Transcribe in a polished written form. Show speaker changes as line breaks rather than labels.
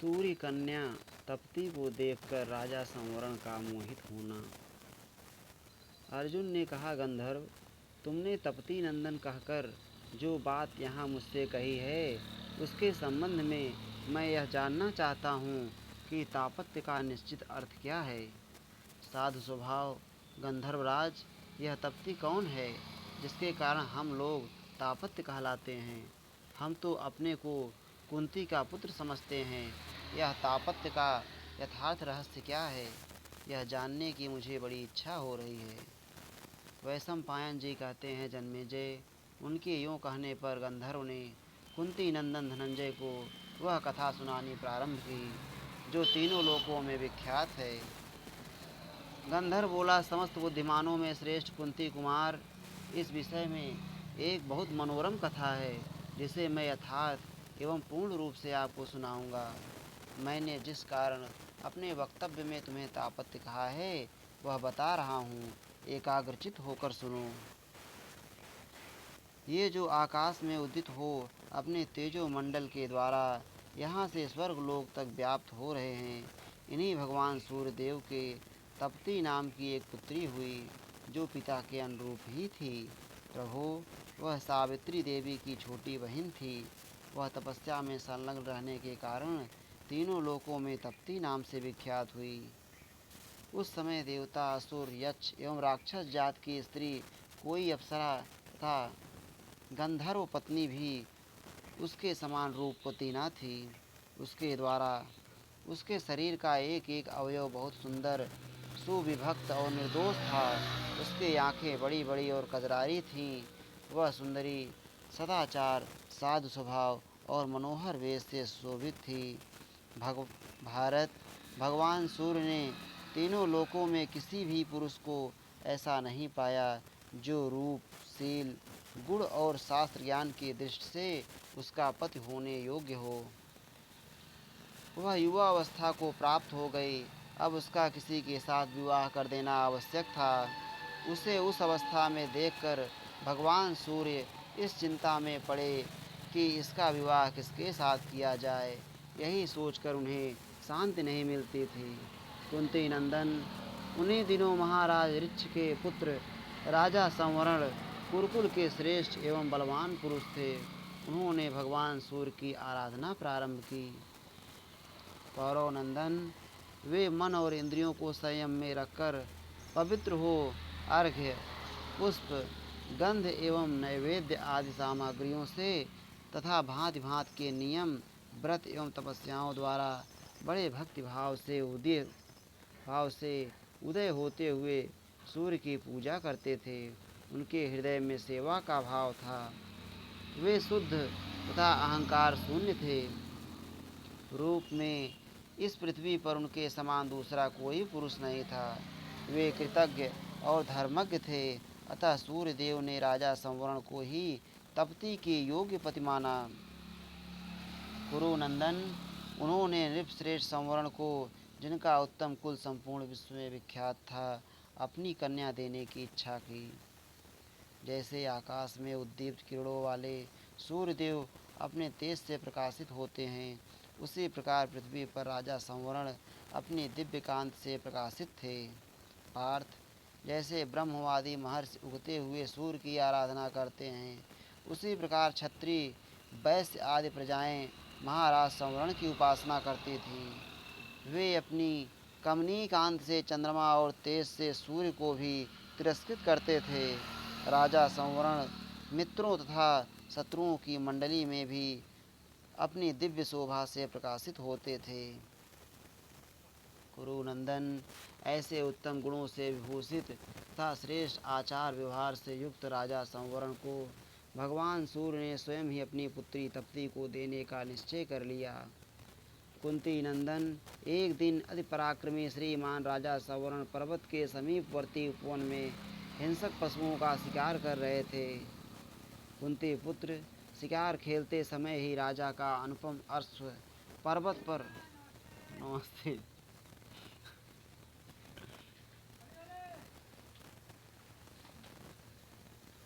सूर्य कन्या तप्ती को देखकर राजा संवरण का मोहित होना। अर्जुन ने कहा, गंधर्व, तुमने तपती नंदन कहकर जो बात यहाँ मुझसे कही है उसके संबंध में मैं यह जानना चाहता हूँ कि तापत्य का निश्चित अर्थ क्या है। साधु स्वभाव गंधर्वराज, यह तपती कौन है जिसके कारण हम लोग तापत्य कहलाते हैं? हम तो अपने को कुंती का पुत्र समझते हैं। यह तापत्य का यथार्थ रहस्य क्या है, यह जानने की मुझे बड़ी इच्छा हो रही है। वैशंपायन जी कहते हैं, जन्मेजय, उनके यूँ कहने पर गंधर्व ने कुंती नंदन धनंजय को वह कथा सुनानी प्रारंभ की जो तीनों लोकों में विख्यात है। गंधर्व बोला, समस्त बुद्धिमानों में श्रेष्ठ कुंती कुमार, इस विषय में एक बहुत मनोरम कथा है जिसे मैं यथार्थ एवं पूर्ण रूप से आपको सुनाऊंगा। मैंने जिस कारण अपने वक्तव्य में तुम्हें तापत्य कहा है वह बता रहा हूँ, एकाग्रचित होकर सुनो। ये जो आकाश में उदित हो अपने तेजो मंडल के द्वारा यहाँ से स्वर्ग लोक तक व्याप्त हो रहे हैं, इन्हीं भगवान सूर्यदेव के तपती नाम की एक पुत्री हुई जो पिता के अनुरूप ही थी। प्रभु, वह सावित्री देवी की छोटी बहन थी। वह तपस्या में संलग्न रहने के कारण तीनों लोकों में तपती नाम से विख्यात हुई। उस समय देवता, असुर, यक्ष एवं राक्षस जात की स्त्री कोई अप्सरा तथा गंधर्व पत्नी भी उसके समान रूपवती न थी। उसके द्वारा उसके शरीर का एक एक अवयव बहुत सुंदर, सुविभक्त और निर्दोष था। उसकी आंखें बड़ी बड़ी और कजरारी थीं। वह सुंदरी सदाचार, साधु स्वभाव और मनोहर वेश से शोभित थी। भारत, भगवान सूर्य ने तीनों लोकों में किसी भी पुरुष को ऐसा नहीं पाया जो रूप, शील, गुण और शास्त्र ज्ञान की दृष्टि से उसका पति होने योग्य हो। वह युवा अवस्था को प्राप्त हो गई। अब उसका किसी के साथ विवाह कर देना आवश्यक था। उसे उस अवस्था में देखकर भगवान सूर्य इस चिंता में पड़े कि इसका विवाह किसके साथ किया जाए। यही सोचकर उन्हें शांति नहीं मिलती थी। कुंती नंदन उन्हीं दिनों महाराज ऋक्ष के पुत्र राजा संवरण कुरुकुल के श्रेष्ठ एवं बलवान पुरुष थे। उन्होंने भगवान सूर्य की आराधना प्रारंभ की। कौरव नंदन, वे मन और इंद्रियों को संयम में रखकर पवित्र हो अर्घ्य, पुष्प, गंध एवं नैवेद्य आदि सामग्रियों से तथा भांति भांति के नियम, व्रत एवं तपस्याओं द्वारा बड़े भक्ति भाव से उदय होते हुए सूर्य की पूजा करते थे। उनके हृदय में सेवा का भाव था। वे शुद्ध तथा अहंकार शून्य थे। रूप में इस पृथ्वी पर उनके समान दूसरा कोई पुरुष नहीं था। वे कृतज्ञ और धर्मज्ञ थे। अतः सूर्यदेव ने राजा संवरण को ही तपती के योग्य पति माना। कुरुनंदन, उन्होंने नृपश्रेष्ठ संवरण को, जिनका उत्तम कुल संपूर्ण विश्व में विख्यात था, अपनी कन्या देने की इच्छा की। जैसे आकाश में उद्दीप्त किरणों वाले सूर्यदेव अपने तेज से प्रकाशित होते हैं, उसी प्रकार पृथ्वी पर राजा संवरण अपनी दिव्य कांत से प्रकाशित थे। पार्थ, जैसे ब्रह्मवादी महर्षि उगते हुए सूर्य की आराधना करते हैं, उसी प्रकार क्षत्रिय, वैश्य आदि प्रजाएं महाराज संवरण की उपासना करती थीं। वे अपनी कमनीय कांत से चंद्रमा और तेज से सूर्य को भी तिरस्कृत करते थे। राजा संवरण मित्रों तथा शत्रुओं की मंडली में भी अपनी दिव्य शोभा से प्रकाशित होते थे। कुरुनंदन, ऐसे उत्तम गुणों से विभूषित तथा श्रेष्ठ आचार व्यवहार से युक्त राजा संवरण को भगवान सूर्य ने स्वयं ही अपनी पुत्री तप्ती को देने का निश्चय कर लिया। कुंती नंदन, एक दिन अति पराक्रमी श्रीमान राजा संवरण पर्वत के समीपवर्ती उपवन में हिंसक पशुओं का शिकार कर रहे थे। कुंती पुत्र शिकार खेलते समय ही राजा का अनुपम अश्व पर्वत पर नमस्ते